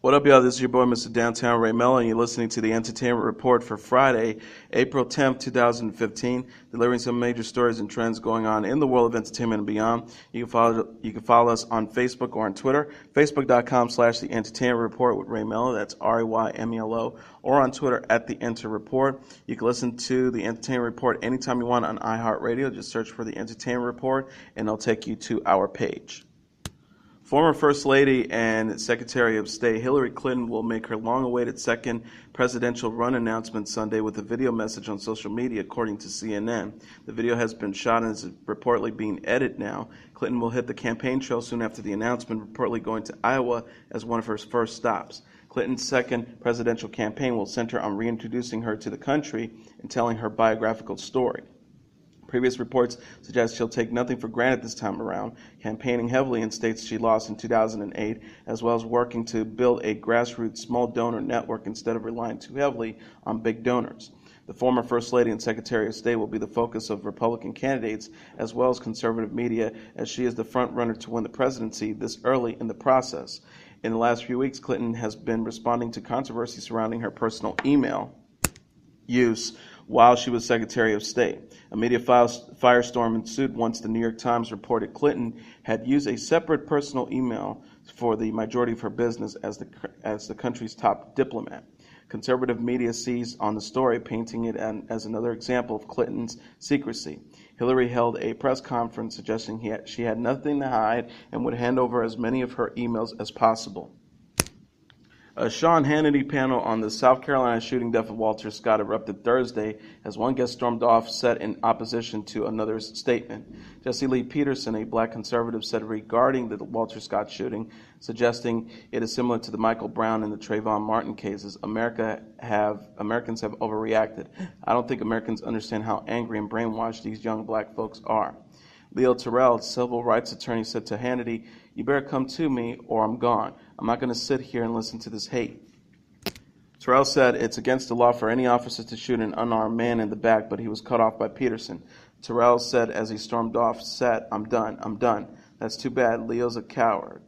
What up, y'all? This is your boy, Mr. Downtown Ray Melo, and you're listening to the Entertainment Report for Friday, April 10th, 2015, delivering some major stories and trends going on in the world of entertainment and beyond. You can follow us on Facebook or on Twitter, facebook.com/The Entertainment Report with Ray Melo, that's RAYMELO, or on Twitter at The Enter Report. You can listen to the Entertainment Report anytime you want on iHeartRadio. Just search for the Entertainment Report, and it'll take you to our page. Former First Lady and Secretary of State Hillary Clinton will make her long-awaited second presidential run announcement Sunday with a video message on social media, according to CNN. The video has been shot and is reportedly being edited now. Clinton will hit the campaign trail soon after the announcement, reportedly going to Iowa as one of her first stops. Clinton's second presidential campaign will center on reintroducing her to the country and telling her biographical story. Previous reports suggest she'll take nothing for granted this time around, campaigning heavily in states she lost in 2008, as well as working to build a grassroots small donor network instead of relying too heavily on big donors. The former First Lady and Secretary of State will be the focus of Republican candidates as well as conservative media, as she is the front runner to win the presidency this early in the process. In the last few weeks, Clinton has been responding to controversy surrounding her personal email use while she was Secretary of State. A media firestorm ensued once the New York Times reported Clinton had used a separate personal email for the majority of her business as the country's top diplomat. Conservative media seized on the story, painting it as another example of Clinton's secrecy. Hillary held a press conference suggesting she had nothing to hide and would hand over as many of her emails as possible. A Sean Hannity panel on the South Carolina shooting death of Walter Scott erupted Thursday as one guest stormed off set in opposition to another's statement. Jesse Lee Peterson, a black conservative, said regarding the Walter Scott shooting, suggesting it is similar to the Michael Brown and the Trayvon Martin cases, Americans have overreacted. I don't think Americans understand how angry and brainwashed these young black folks are. Leo Terrell, civil rights attorney, said to Hannity, "You better come to me or I'm gone. I'm not going to sit here and listen to this hate." Terrell said it's against the law for any officer to shoot an unarmed man in the back, but he was cut off by Peterson. Terrell said as he stormed off set, I'm done. That's too bad. Leo's a coward.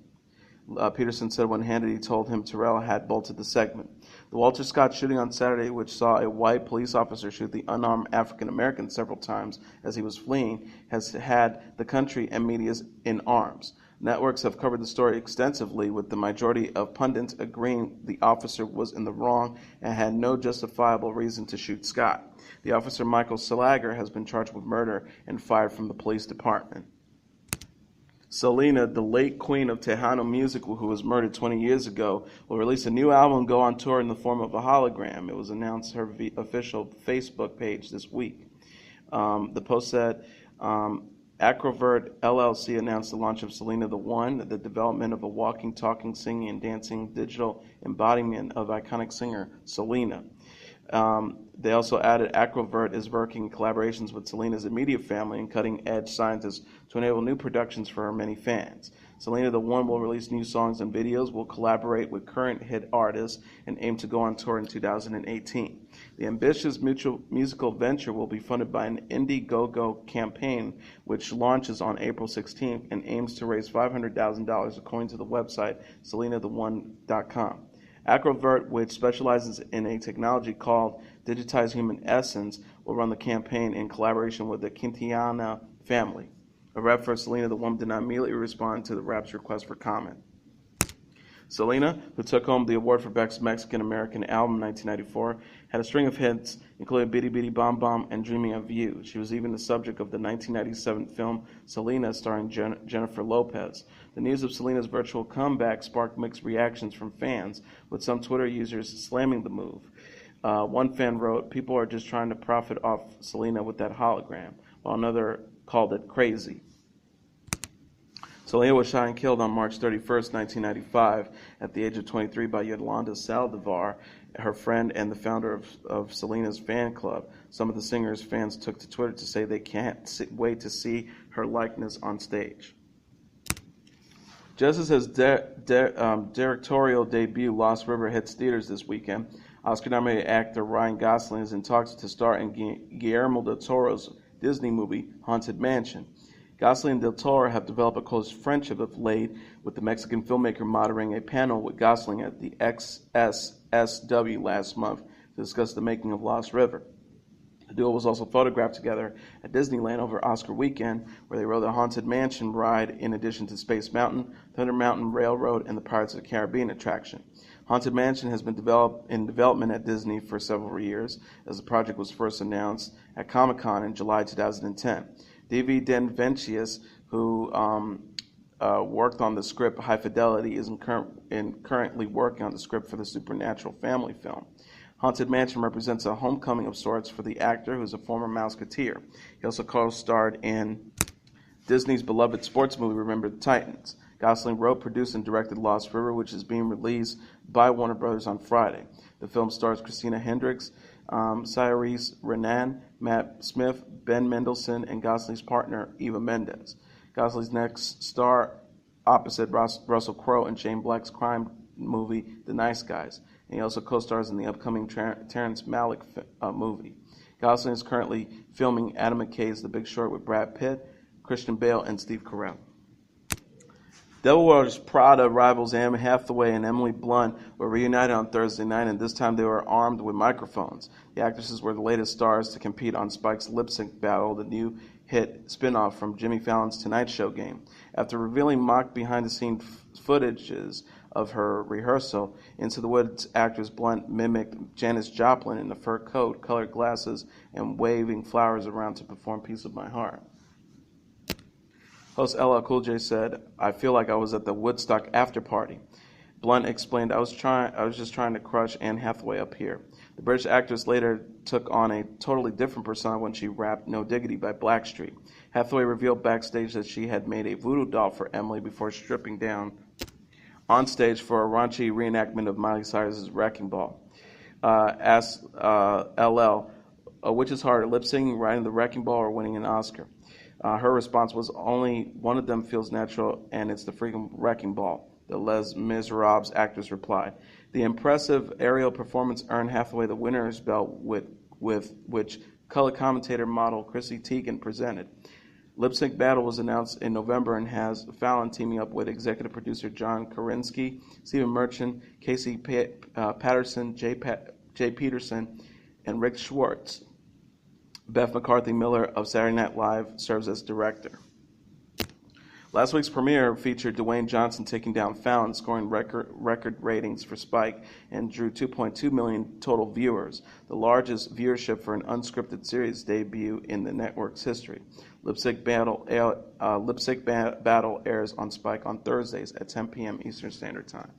Peterson said when Hannity told him Terrell had bolted the segment. The Walter Scott shooting on Saturday, which saw a white police officer shoot the unarmed African-American several times as he was fleeing, has had the country and media in arms. Networks have covered the story extensively, with the majority of pundits agreeing the officer was in the wrong and had no justifiable reason to shoot Scott. The officer, Michael Salager, has been charged with murder and fired from the police department. Selena, the late queen of Tejano music, who was murdered 20 years ago, will release a new album and go on tour in the form of a hologram. It was announced her official Facebook page this week. The post said, Acrovert LLC announced the launch of Selena the One, the development of a walking, talking, singing, and dancing digital embodiment of iconic singer Selena. They also added Acrovert is working in collaborations with Selena's immediate family and cutting-edge scientists to enable new productions for her many fans. Selena the One will release new songs and videos, will collaborate with current hit artists, and aim to go on tour in 2018. The ambitious musical venture will be funded by an Indiegogo campaign, which launches on April 16th and aims to raise $500,000, according to the website SelenaTheOne.com. Acrovert, which specializes in a technology called Digitized Human Essence, will run the campaign in collaboration with the Quintiana family. A rep for Selena the One did not immediately respond to the rap's request for comment. Selena, who took home the award for Best Mexican American Album in 1994, had a string of hits, including Bitty Bitty Bom Bom and Dreaming of You. She was even the subject of the 1997 film Selena, starring Jennifer Lopez. The news of Selena's virtual comeback sparked mixed reactions from fans, with some Twitter users slamming the move. One fan wrote, "People are just trying to profit off Selena with that hologram," while another called it crazy. Selena was shot and killed on March 31st, 1995, at the age of 23 by Yolanda Saldivar, her friend and the founder of Selena's fan club. Some of the singer's fans took to Twitter to say they can't wait to see her likeness on stage. Just as his directorial debut, Lost River, hits theaters this weekend, Oscar-nominated actor Ryan Gosling is in talks to star in Guillermo del Toro's Disney movie, Haunted Mansion. Gosling and Del Toro have developed a close friendship of late, with the Mexican filmmaker moderating a panel with Gosling at the XSSW last month to discuss the making of Lost River. The duo was also photographed together at Disneyland over Oscar weekend, where they rode the Haunted Mansion ride in addition to Space Mountain, Thunder Mountain Railroad, and the Pirates of the Caribbean attraction. Haunted Mansion has been in development at Disney for several years, as the project was first announced at Comic-Con in July 2010. D.V. Denventius, who worked on the script High Fidelity, is currently working on the script for the Supernatural family film. Haunted Mansion represents a homecoming of sorts for the actor, who's a former Mouseketeer. He also co-starred in Disney's beloved sports movie Remember the Titans. Gosling wrote, produced, and directed Lost River, which is being released by Warner Bros. On Friday. The film stars Christina Hendricks, Cyrese Renan, Matt Smith, Ben Mendelsohn, and Gosling's partner, Eva Mendes. Gosling's next star opposite Russell Crowe in Shane Black's crime movie, The Nice Guys. And he also co-stars in the upcoming Terrence Malick movie. Gosling is currently filming Adam McKay's The Big Short with Brad Pitt, Christian Bale, and Steve Carell. Devil Wears Prada rivals Anne Hathaway and Emily Blunt were reunited on Thursday night, and this time they were armed with microphones. The actresses were the latest stars to compete on Spike's Lip Sync Battle, the new hit spin-off from Jimmy Fallon's Tonight Show game. After revealing mock behind-the-scenes footages of her rehearsal, Into the Woods actress Blunt mimicked Janis Joplin in a fur coat, colored glasses, and waving flowers around to perform Piece of My Heart. Host LL Cool J said, "I feel like I was at the Woodstock after party." Blunt explained, I was just trying to crush Anne Hathaway up here." The British actress later took on a totally different persona when she rapped No Diggity by Blackstreet. Hathaway revealed backstage that she had made a voodoo doll for Emily before stripping down on stage for a raunchy reenactment of Miley Cyrus's Wrecking Ball. Asked LL, which is harder, lip-singing, riding the Wrecking Ball, or winning an Oscar? Her response was, only one of them feels natural, and it's the freaking Wrecking Ball, the Les Miserables actress replied. The impressive aerial performance earned Hathaway the winner's belt, with which color commentator model Chrissy Teigen presented. Lip Sync Battle was announced in November and has Fallon teaming up with executive producer John Karinsky, Stephen Merchant, Casey Patterson, Jay Peterson, and Rick Schwartz. Beth McCarthy Miller of Saturday Night Live serves as director. Last week's premiere featured Dwayne Johnson taking down Fallon, scoring record ratings for Spike, and drew 2.2 million total viewers, the largest viewership for an unscripted series debut in the network's history. Lip Sync Battle airs on Spike on Thursdays at 10 p.m. Eastern Standard Time.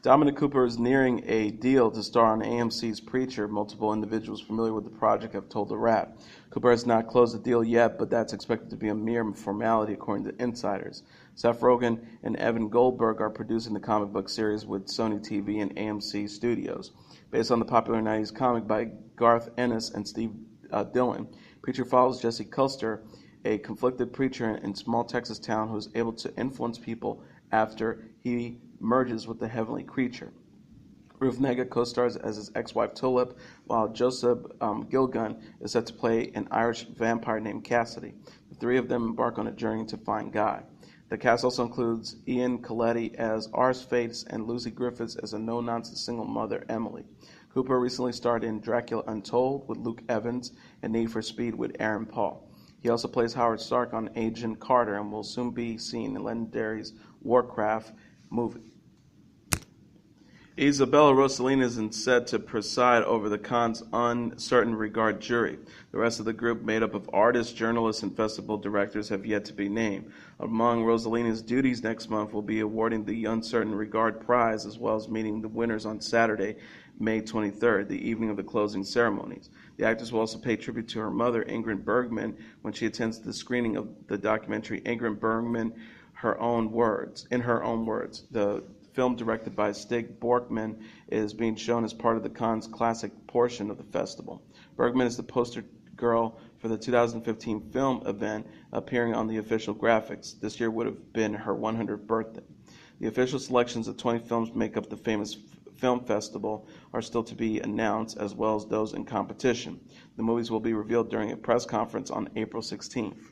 Dominic Cooper is nearing a deal to star on AMC's Preacher. Multiple individuals familiar with the project have told The Wrap. Cooper has not closed the deal yet, but that's expected to be a mere formality according to insiders. Seth Rogen and Evan Goldberg are producing the comic book series with Sony TV and AMC Studios. Based on the popular 90s comic by Garth Ennis and Steve Dillon, Preacher follows Jesse Custer, a conflicted preacher in a small Texas town who is able to influence people after he merges with the heavenly creature. Ruth Negga co-stars as his ex-wife Tulip, while Joseph Gilgun is set to play an Irish vampire named Cassidy. The three of them embark on a journey to find God. The cast also includes Ian Coletti as Ars Fates and Lucy Griffiths as a no-nonsense single mother, Emily. Cooper recently starred in Dracula Untold with Luke Evans and Need for Speed with Aaron Paul. He also plays Howard Stark on Agent Carter and will soon be seen in Legendary's Warcraft movie. Isabella Rossellini is set to preside over the Cannes Uncertain Regard jury. The rest of the group, made up of artists, journalists, and festival directors, have yet to be named. Among Rossellini's duties next month will be awarding the Uncertain Regard Prize, as well as meeting the winners on Saturday, May 23rd, the evening of the closing ceremonies. The actress will also pay tribute to her mother, Ingrid Bergman, when she attends the screening of the documentary Ingrid Bergman, In Her Own Words. The film, directed by Stig Borkman, is being shown as part of the Cannes Classic portion of the festival. Bergman is the poster girl for the 2015 film event, appearing on the official graphics. This year would have been her 100th birthday. The official selections of 20 films make up the famous film festival are still to be announced, as well as those in competition. The movies will be revealed during a press conference on April 16th.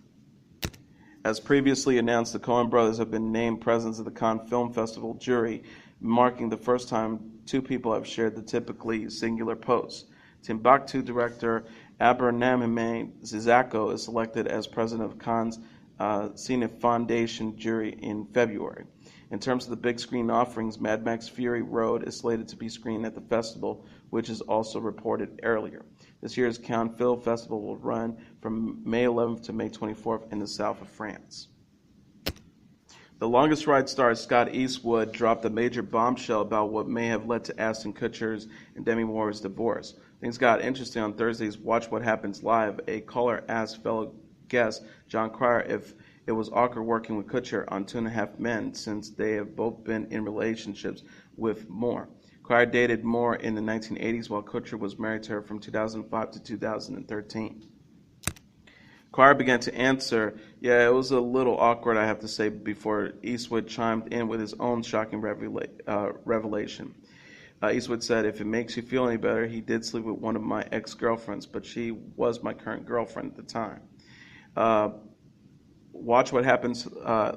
As previously announced, the Coen brothers have been named presidents of the Cannes Film Festival jury, marking the first time two people have shared the typically singular post. Timbuktu director Abernamime Zizako is selected as president of Cannes Cine Foundation jury in February. In terms of the big screen offerings, Mad Max Fury Road is slated to be screened at the festival, which is also reported earlier. This year's Cannes Film Festival will run from May 11th to May 24th in the south of France. The Longest Ride star Scott Eastwood dropped a major bombshell about what may have led to Ashton Kutcher's and Demi Moore's divorce. Things got interesting on Thursday's Watch What Happens Live. A caller asked fellow guest John Cryer if it was awkward working with Kutcher on 2.5 Men, since they have both been in relationships with Moore. Cryer dated Moore in the 1980s, while Kutcher was married to her from 2005 to 2013. Cryer began to answer, "Yeah, it was a little awkward, I have to say," before Eastwood chimed in with his own shocking revelation. Eastwood said, "If it makes you feel any better, he did sleep with one of my ex-girlfriends, but she was my current girlfriend at the time." Watch What Happens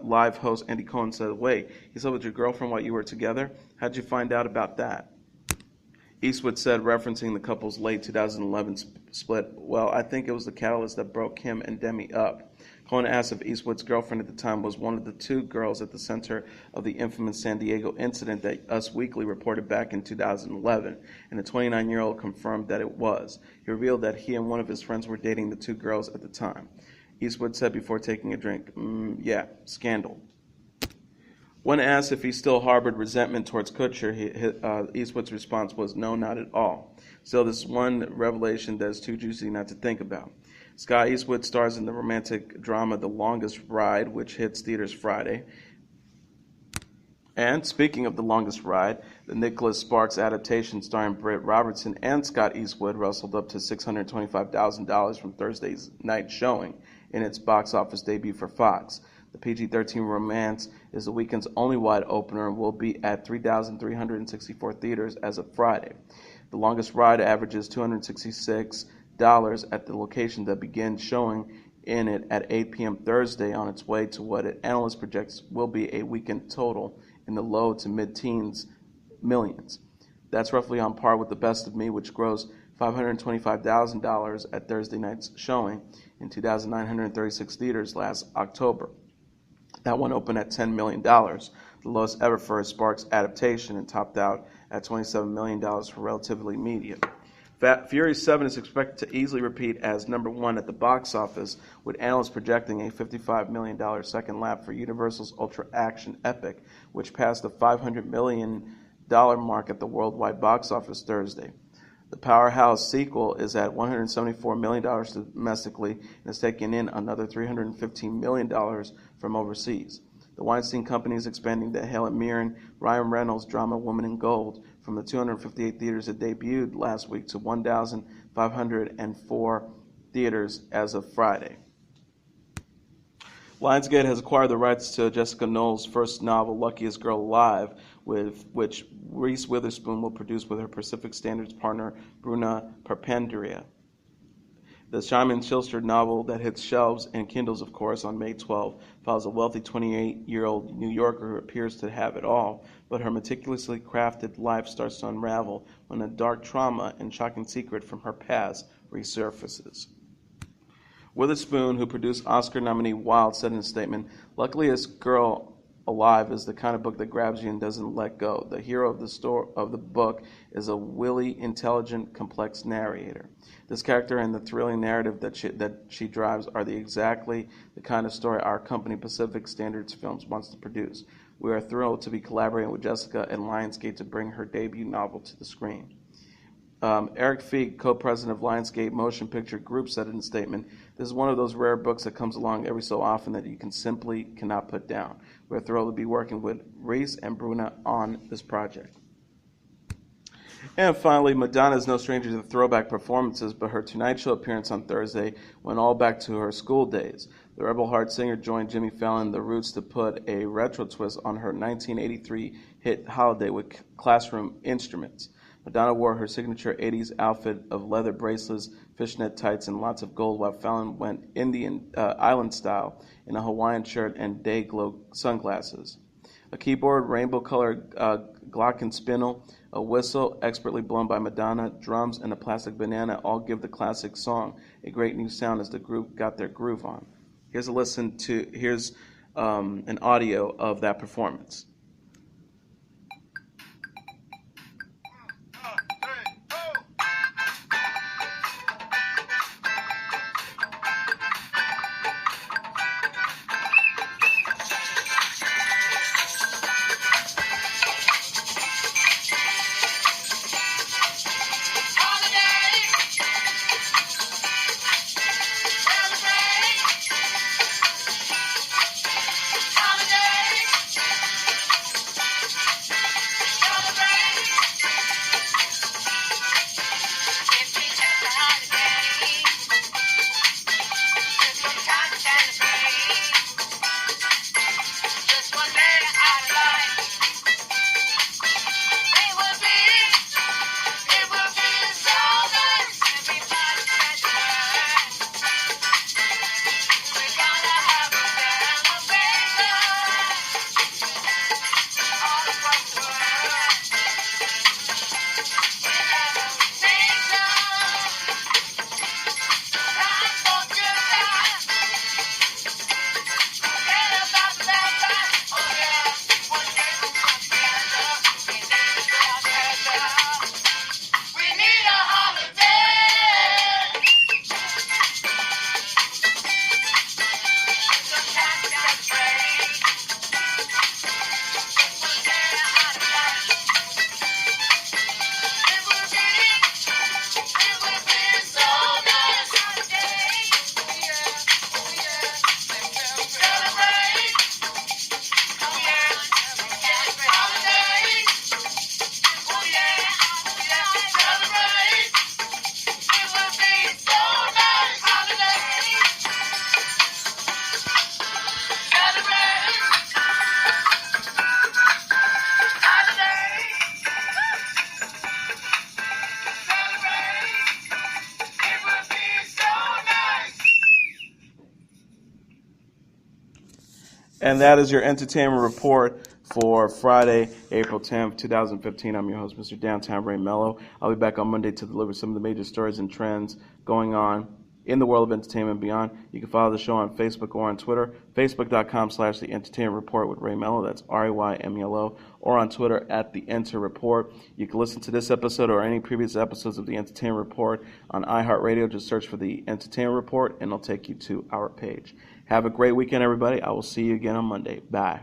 Live host Andy Cohen said, "Wait, he slept with your girlfriend while you were together? How'd you find out about that?" Eastwood said, referencing the couple's late 2011 split, "Well, I think it was the catalyst that broke him and Demi up." Cohen asked if Eastwood's girlfriend at the time was one of the two girls at the center of the infamous San Diego incident that Us Weekly reported back in 2011, and the 29-year-old confirmed that it was. He revealed that he and one of his friends were dating the two girls at the time. Eastwood said before taking a drink, "Yeah, scandal." When asked if he still harbored resentment towards Kutcher, Eastwood's response was, "No, not at all." Still, this is one revelation that is too juicy not to think about. Scott Eastwood stars in the romantic drama The Longest Ride, which hits theaters Friday. And speaking of The Longest Ride, the Nicholas Sparks adaptation starring Britt Robertson and Scott Eastwood rustled up to $625,000 from Thursday's night showing in its box office debut for Fox. The PG-13 romance is the weekend's only wide opener and will be at 3,364 theaters as of Friday. The Longest Ride averages $266 at the location that began showing in it at 8 p.m. Thursday, on its way to what analysts project will be a weekend total in the low to mid-teens millions. That's roughly on par with The Best of Me, which grossed $525,000 at Thursday night's showing in 2,936 theaters last October. That one opened at $10 million, the lowest ever for a Sparks adaptation, and topped out at $27 million for relatively medium. Fury 7 is expected to easily repeat as number one at the box office, with analysts projecting a $55 million second lap for Universal's ultra-action epic, which passed the $500 million mark at the worldwide box office Thursday. The powerhouse sequel is at $174 million domestically and is taking in another $315 million from overseas. The Weinstein Company is expanding the Helen Mirren, Ryan Reynolds drama Woman in Gold from the 258 theaters it debuted last week to 1,504 theaters as of Friday. Lionsgate has acquired the rights to Jessica Knoll's first novel, Luckiest Girl Alive, which Reese Witherspoon will produce with her Pacific Standards partner, Bruna Perpendiria. The Simon Schuster novel that hits shelves and Kindles, of course, on May 12 follows a wealthy 28-year-old New Yorker who appears to have it all, but her meticulously crafted life starts to unravel when a dark trauma and shocking secret from her past resurfaces. Witherspoon, who produced Oscar nominee Wild, said in a statement, "Luckiest Girl Alive is the kind of book that grabs you and doesn't let go. The hero of the book is a wily, intelligent, complex narrator. This character and the thrilling narrative that she drives are exactly the kind of story our company, Pacific Standards Films, wants to produce. We are thrilled to be collaborating with Jessica and Lionsgate to bring her debut novel to the screen." Eric Feig, co-president of Lionsgate Motion Picture Group, said in a statement, "This is one of those rare books that comes along every so often that you simply cannot put down. We're thrilled to be working with Reese and Bruna on this project." And finally, Madonna is no stranger to throwback performances, but her Tonight Show appearance on Thursday went all back to her school days. The Rebel Heart singer joined Jimmy Fallon and The Roots to put a retro twist on her 1983 hit Holiday with classroom instruments. Madonna wore her signature 80s outfit of leather bracelets, fishnet tights, and lots of gold, while Fallon went Indian island style in a Hawaiian shirt and day glow sunglasses. A keyboard, rainbow-colored glockenspiel, a whistle expertly blown by Madonna, drums, and a plastic banana all give the classic song a great new sound as the group got their groove on. Here's an audio of that performance. And that is your entertainment report for Friday, April 10th, 2015. I'm your host, Mr. Downtown Ray Melo. I'll be back on Monday to deliver some of the major stories and trends going on in the world of entertainment and beyond. You can follow the show on Facebook or on Twitter, facebook.com/The Entertainment Report with Ray Melo. That's RAYMELO. Or on Twitter @The Enter Report. You can listen to this episode or any previous episodes of The Entertainment Report on iHeartRadio. Just search for The Entertainment Report and it'll take you to our page. Have a great weekend, everybody. I will see you again on Monday. Bye.